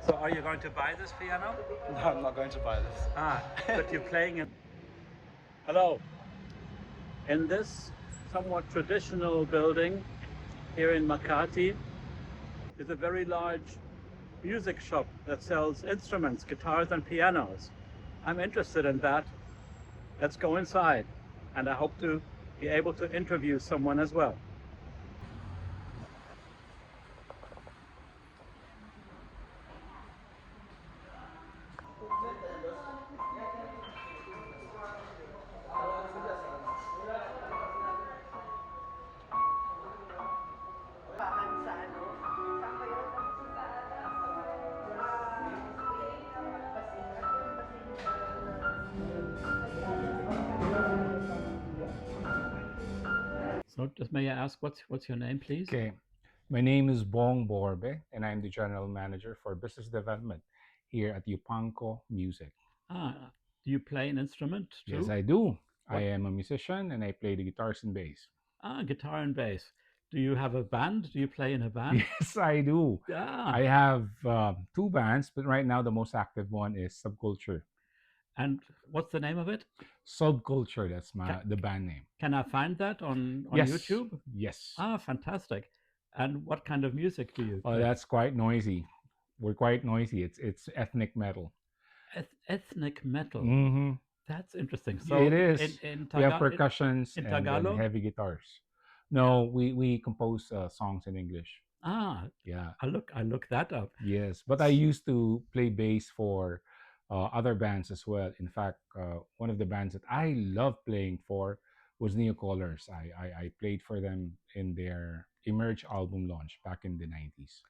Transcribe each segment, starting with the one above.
So are you going to buy this piano? No, I'm not going to buy this. But you're playing it. Hello. In this somewhat traditional building here in Makati is a very large music shop that sells instruments, guitars and pianos. I'm interested in that. Let's go inside, and I hope to be able to interview someone as well. So just may I ask, what's your name, please? Okay. My name is Bong Borbe, and I'm the General Manager for Business Development here at Yupangco Music. Do you play an instrument too? Yes, I do. I What? am a musician and I play the guitars and bass. Guitar and bass. Do you have a band? Do you play in a band? Yes, I do. I have two bands, but right now the most active one is Subculture. And what's the name of it? Subculture, that's the band name. Can I find that on Yes. YouTube? Yes. Fantastic. And what kind of music do you Oh, play? that's quite noisy. We're quite noisy. It's ethnic metal. Ethnic metal. Mm-hmm. That's interesting. So It is. in We have percussions in and then Tagalog? heavy guitars. No, we compose songs in English. Yeah. I look that up. Yes, but I used to play bass for other bands as well. In fact, one of the bands that I loved playing for was Neocolors. I played for them in their Emerge album launch back in the 90s.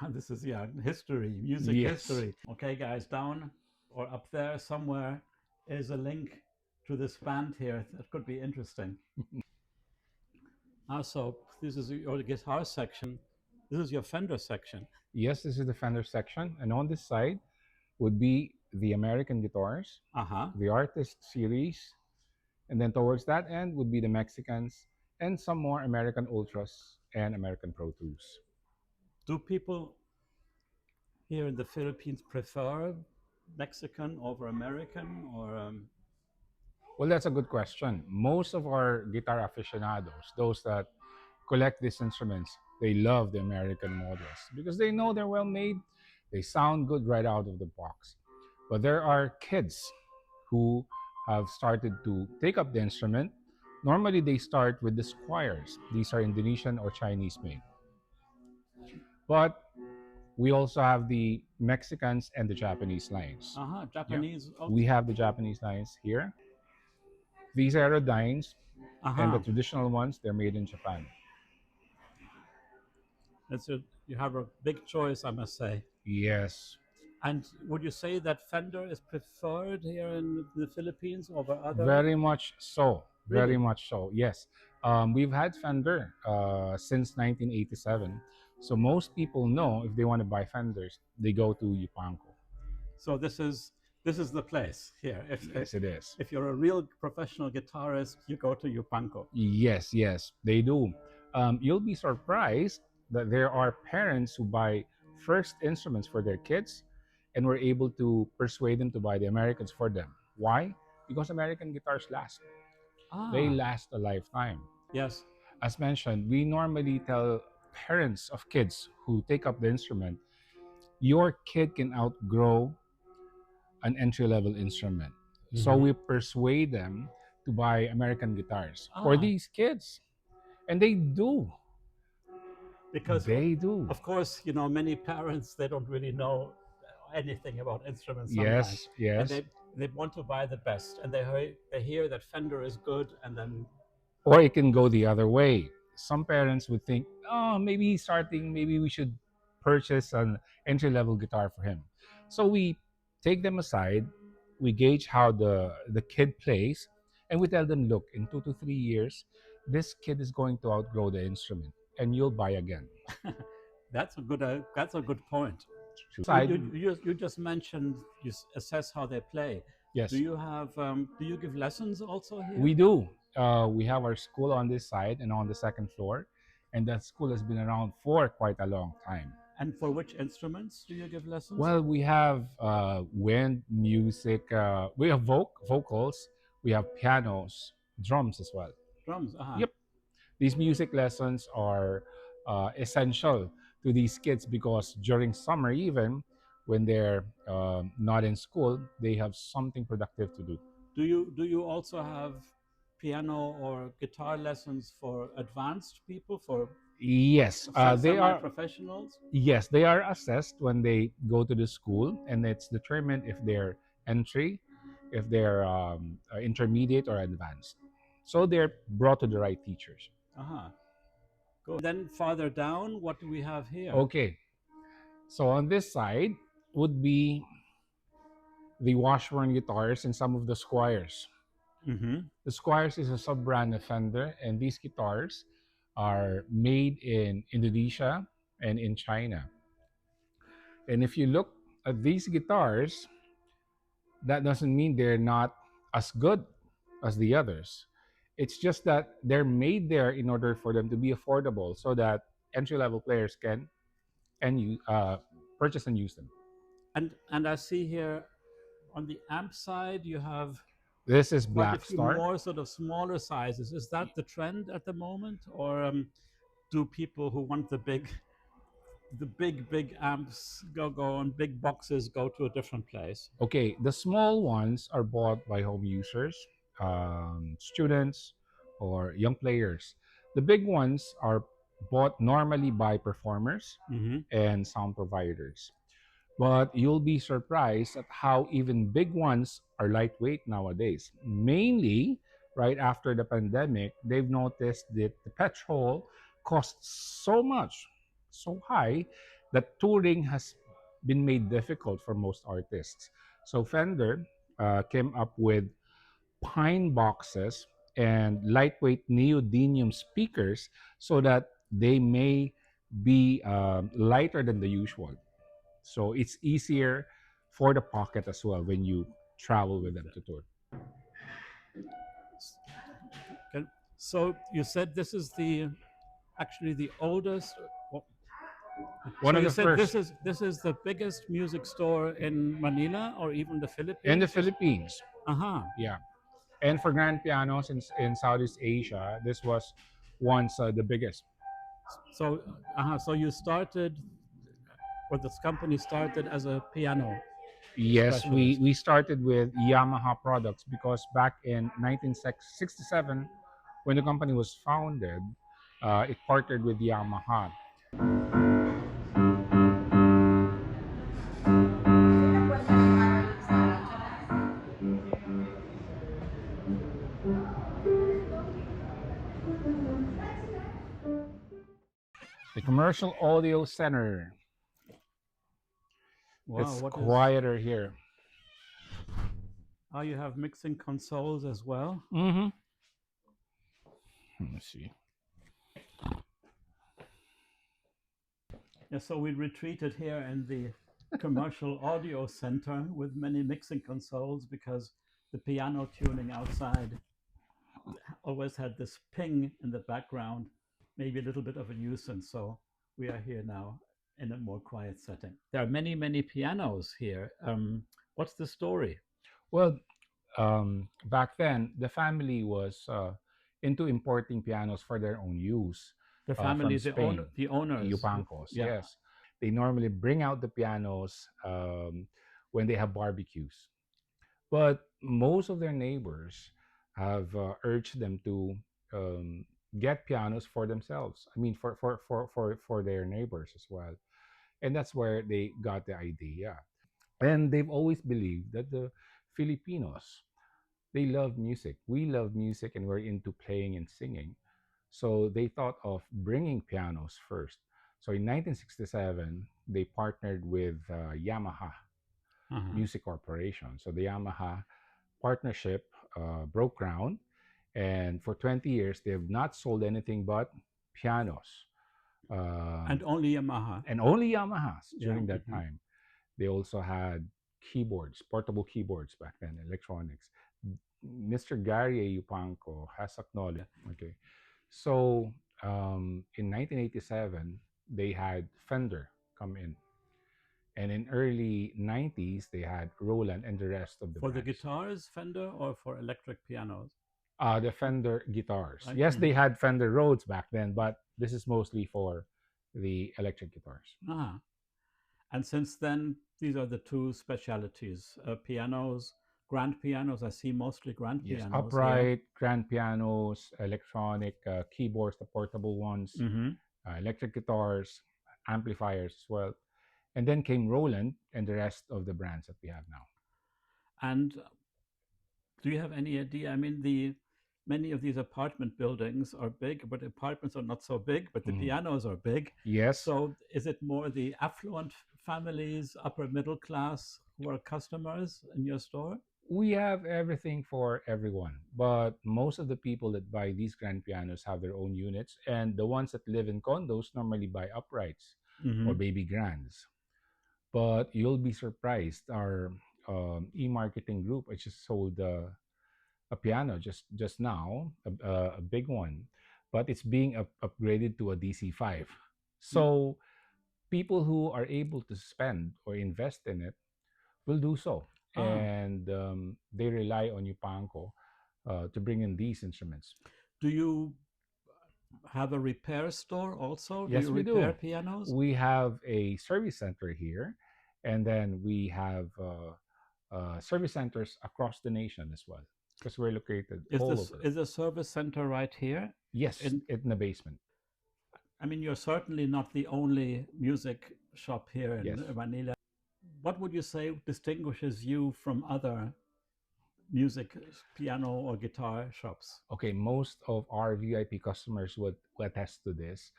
This is history, music Yes. history. Okay, guys, down or up there somewhere is a link to this band here. That could be interesting. So this is your guitar section. This is your Fender section. Yes, this is the Fender section, and on this side would be the American guitars, the Artist series, and then towards that end would be the Mexicans and some more American Ultras and American Pro 2s. Do people here in the Philippines prefer Mexican over American, or Well, that's a good question. Most of our guitar aficionados, those that collect these instruments, they love the American models because they know they're well made, they sound good right out of the box. But there are kids who have started to take up the instrument. Normally, they start with the Squiers. These are Indonesian or Chinese made. But we also have the Mexicans and the Japanese lines. Japanese? Yeah. We have the Japanese lines here. These are Aerodynes, and the traditional ones, they're made in Japan. You have a big choice, I must say. Yes. And would you say that Fender is preferred here in the Philippines over other? Very much so. Really? Very much so. Yes. We've had Fender since 1987. So most people know if they want to buy Fenders, they go to Yupangco. So this is the place here. Yes, it is. If you're a real professional guitarist, you go to Yupangco. Yes, yes, they do. You'll be surprised that there are parents who buy first instruments for their kids and were able to persuade them to buy the Americans for them. Why? Because American guitars last. They last a lifetime. Yes. As mentioned, we normally tell parents of kids who take up the instrument, your kid can outgrow an entry-level instrument. So we persuade them to buy American guitars for these kids. And they do. Because they do. Of course, many parents, they don't really know anything about instruments Yes, sometimes. yes. And they want to buy the best, and they hear that Fender is good, and then Or it can go the other way. Some parents would think, oh, maybe he's starting, maybe we should purchase an entry level guitar for him. So we take them aside, we gauge how the kid plays, and we tell them, look, in 2 to 3 years, this kid is going to outgrow the instrument and you'll buy again. That's a good point. You just mentioned you assess how they play. Yes. Do you give lessons also here? We do. We have our school on this side and on the second floor, and that school has been around for quite a long time. And for which instruments do you give lessons? Well, we have wind music. We have vocals. We have pianos, drums as well. Drums. Uh-huh. Yep, these music lessons are essential to these kids because during summer, even when they're not in school, they have something productive to do. Do you also have piano or guitar lessons for advanced people, for Yes, they are. semi-professionals? Yes, they are assessed when they go to the school, and it's determined if they're entry, if they're intermediate or advanced. So they're brought to the right teachers. Uh-huh. Good. And then farther down, what do we have here? Okay, so on this side would be the Washburn guitars and some of the Squiers. Mm-hmm. The Squiers is a sub brand of Fender, and these guitars are made in Indonesia and in China. And if you look at these guitars, that doesn't mean they're not as good as the others. It's just that they're made there in order for them to be affordable so that entry level players can and you purchase and use them. And I see here on the amp side you have This is quite a Black few Star. more sort of smaller sizes. Is that the trend at the moment, or do people who want the big amps go on big boxes go to a different place? Okay, the small ones are bought by home users, students, or young players. The big ones are bought normally by performers Mm-hmm. and sound providers. But you'll be surprised at how even big ones are lightweight nowadays. Mainly, right after the pandemic, they've noticed that the petrol costs so much, so high, that touring has been made difficult for most artists. So Fender came up with pine boxes and lightweight neodymium speakers so that they may be lighter than the usual. So it's easier for the pocket as well when you travel with them to tour. Okay. So you said this is actually the oldest. One So of you the said first this is the biggest music store in Manila or even the in the Philippines? Philippines. Uh-huh. Yeah. And for grand pianos in Southeast Asia, this was once the biggest. So you started, or this company started as a piano Yes, we, specialist. we started with Yamaha products because back in 1967, when the company was founded, it partnered with Yamaha. The Commercial Audio Center. Wow, It's what is? quieter here. Oh, you have mixing consoles as well. Mm-hmm. Let me see. Yeah, so we retreated here in the commercial audio center with many mixing consoles because the piano tuning outside always had this ping in the background, maybe a little bit of a nuisance. So we are here now in a more quiet setting. There are many, many pianos here. What's the story? Well, back then, the family was into importing pianos for their own use The from family, Spain, the owners. Yupancos, Yeah. yes. They normally bring out the pianos when they have barbecues. But most of their neighbors have urged them to um, get pianos for themselves. I mean, for their neighbors as well. And that's where they got the idea. And they've always believed that the Filipinos, they love music. We love music and we're into playing and singing. So they thought of bringing pianos first. So in 1967, they partnered with Yamaha Uh-huh. Music Corporation. So the Yamaha partnership broke ground. And for 20 years, they have not sold anything but pianos. And only Yamaha. And only Yamahas Yeah. during that Mhm. time. They also had keyboards, portable keyboards back then, electronics. Mr. Gary Yupangco has acknowledged. Okay, so in 1987 they had Fender. come in. And in early 90s, they had Roland and the rest of the For the brands. guitars, Fender, or for electric pianos? The Fender guitars. Right? Yes, they had Fender Rhodes back then, but this is mostly for the electric guitars. Ah. And since then, these are the two specialities: pianos, grand pianos. I see mostly grand Yes, pianos here. upright, grand pianos, electronic keyboards, the portable ones, Mm-hmm. electric guitars, amplifiers as well. And then came Roland and the rest of the brands that we have now. And do you have any idea? I mean, the many of these apartment buildings are big, but apartments are not so big, but the pianos are big. Yes. So is it more the affluent families, upper middle class, who are customers in your store? We have everything for everyone, but most of the people that buy these grand pianos have their own units, and the ones that live in condos normally buy uprights or Mm-hmm. baby grands. But you'll be surprised. Our e-marketing group, I just sold a piano just now, a big one, but it's being upgraded to a DC5. So people who are able to spend or invest in it will do so, Ah, and they rely on Yupangco to bring in these instruments. do you have a repair store also? Do Yes, you we repair do. pianos? We have a service center here, and then we have service centers across the nation as well, because we're located Is all this over. is the service center right here? Yes, In in the basement. I mean, you're certainly not the only music shop here Yes. in Manila. What would you say distinguishes you from other music, piano or guitar shops? Okay, most of our VIP customers would attest to this.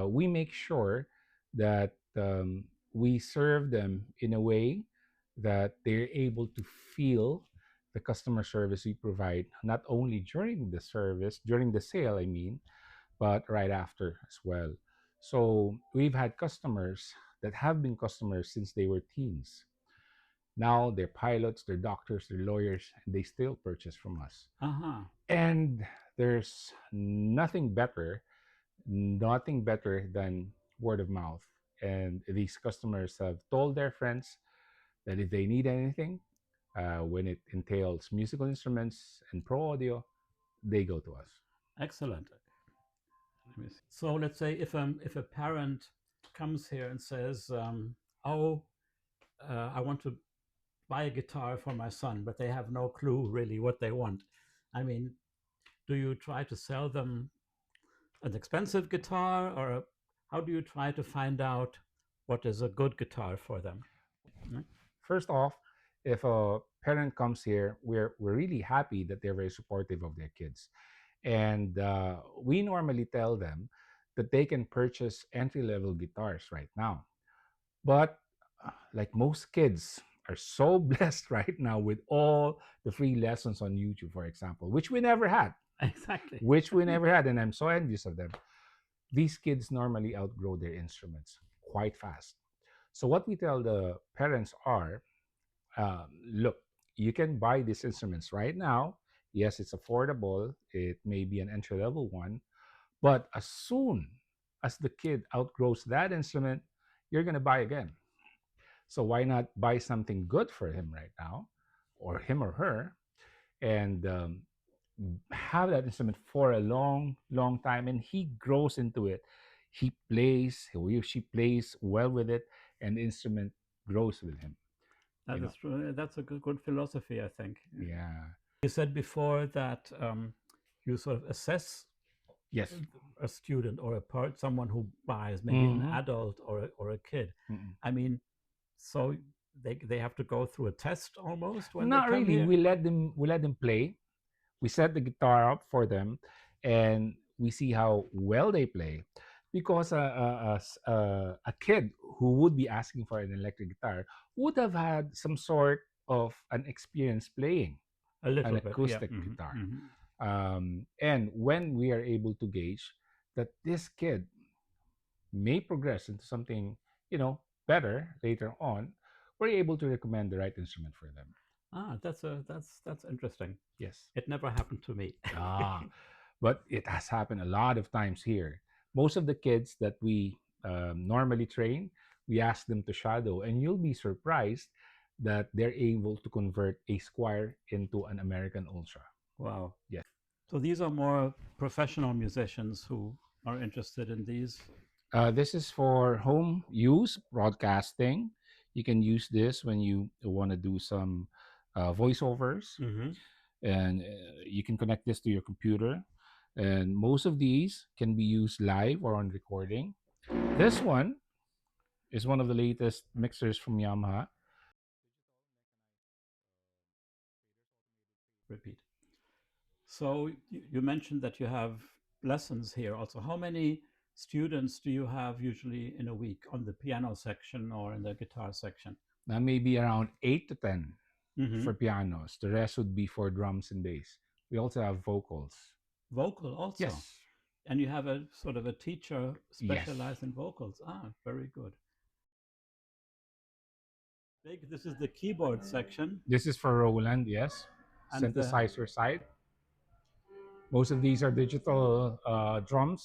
We make sure that we serve them in a way that they're able to feel the customer service we provide, not only during the service, during the sale, I mean, but right after as well. So we've had customers that have been customers since they were teens. Now they're pilots, they're doctors, they're lawyers, and they still purchase from us. Uh-huh. And there's nothing better than word of mouth. And these customers have told their friends that if they need anything, when it entails musical instruments and pro audio, they go to us. Excellent. Let me see. So let's say if a parent comes here and says, "Oh, I want to buy a guitar for my son," but they have no clue really what they want. I mean, do you try to sell them an expensive guitar, or how do you try to find out what is a good guitar for them? First off, if a parent comes here, we're really happy that they're very supportive of their kids, and we normally tell them that they can purchase entry level guitars right now. But like most kids are so blessed right now with all the free lessons on YouTube, for example, which we never had, Exactly. and I'm so envious of them. These kids normally outgrow their instruments quite fast. So what we tell the parents are, look, you can buy these instruments right now. Yes, it's affordable. It may be an entry level one, but as soon as the kid outgrows that instrument, you're going to buy again. So why not buy something good for him right now, or him or her, and have that instrument for a long, long time, and he grows into it. He or she plays well with it, and the instrument grows with him. That You is know, true. That's a good philosophy, I think. yeah. You said before that you sort of assess Yes. a student or someone who buys, maybe an adult or a kid. Mm-mm. I mean, so they have to go through a test almost when they Not come really. here. We let them play. We set the guitar up for them, and we see how well they play. Because a kid who would be asking for an electric guitar would have had some sort of an experience playing A an little bit, yeah. acoustic guitar. And when we are able to gauge that this kid may progress into something, better later on, we're able to recommend the right instrument for them. Ah, that's interesting. Yes. It never happened to me. Ah, but it has happened a lot of times here. Most of the kids that we normally train, we ask them to shadow, and you'll be surprised that they're able to convert a Squier into an American Ultra. Wow. Yes. So these are more professional musicians who are interested in these. This is for home use, broadcasting. You can use this when you want to do some voiceovers, Mm-hmm. and you can connect this to your computer. And most of these can be used live or on recording. This one is one of the latest mixers from Yamaha. Repeat. So you mentioned that you have lessons here also. How many students do you have usually in a week on the piano section or in the guitar section? Now maybe around 8 to 10 Mm-hmm. for pianos. The rest would be for drums and bass. We also have vocals. Vocal also. Yes. And you have a sort of a teacher Yes. specialized in vocals. Ah, very good. This is the keyboard section. This is for Roland, yes. And Synthesizer side. Most of these are digital drums.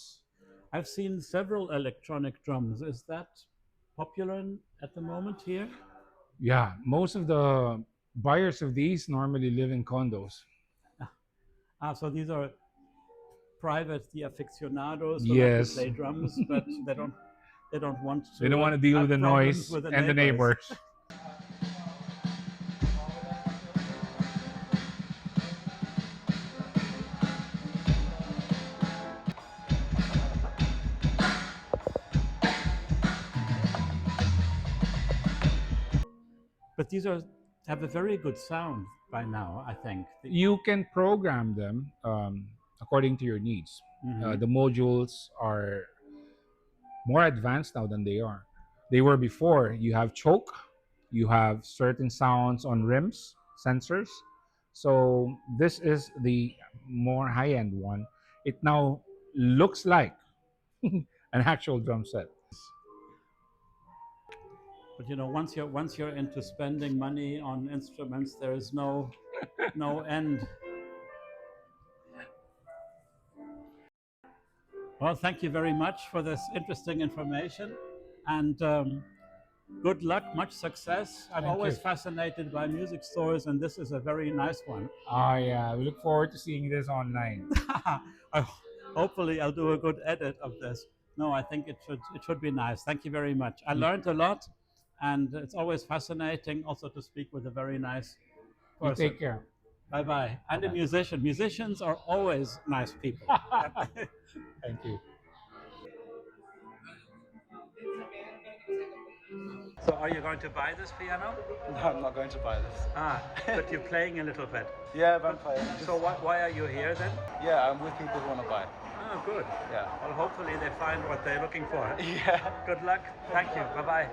I've seen several electronic drums. Is that popular at the moment here? Yeah, most of the buyers of these normally live in condos. So these are private, the aficionados who like to Yes. play drums, but they don't want to They don't want to deal with have the problems noise with the and the neighbors. But these have a very good sound by now, I think. You can program them according to your needs. Mhm. The modules are more advanced now than they were before. You have choke, you have certain sounds on rims, sensors. So this is the more high-end one. It now looks like an actual drum set. But once you're into spending money on instruments, there is no end. Well, thank you very much for this interesting information, and good luck, much success. I'm Thank always you. fascinated by music stores, and this is a very nice one. Yeah, we look forward to seeing this online. Hopefully, I'll do a good edit of this. No, I think it should be nice. Thank you very much. I learned a lot, and it's always fascinating also to speak with a very nice You person. take care. Bye bye. And a Bye-bye. musician. Musicians are always nice people. Thank you. So, are you going to buy this piano? No, I'm not going to buy this. But you're playing a little bit. Yeah, but I'm playing. So, why are you here then? Yeah, I'm with people who want to buy. Oh, good. Yeah. Well, hopefully they find what they're looking for. Yeah. Good luck. Thank you. Bye bye.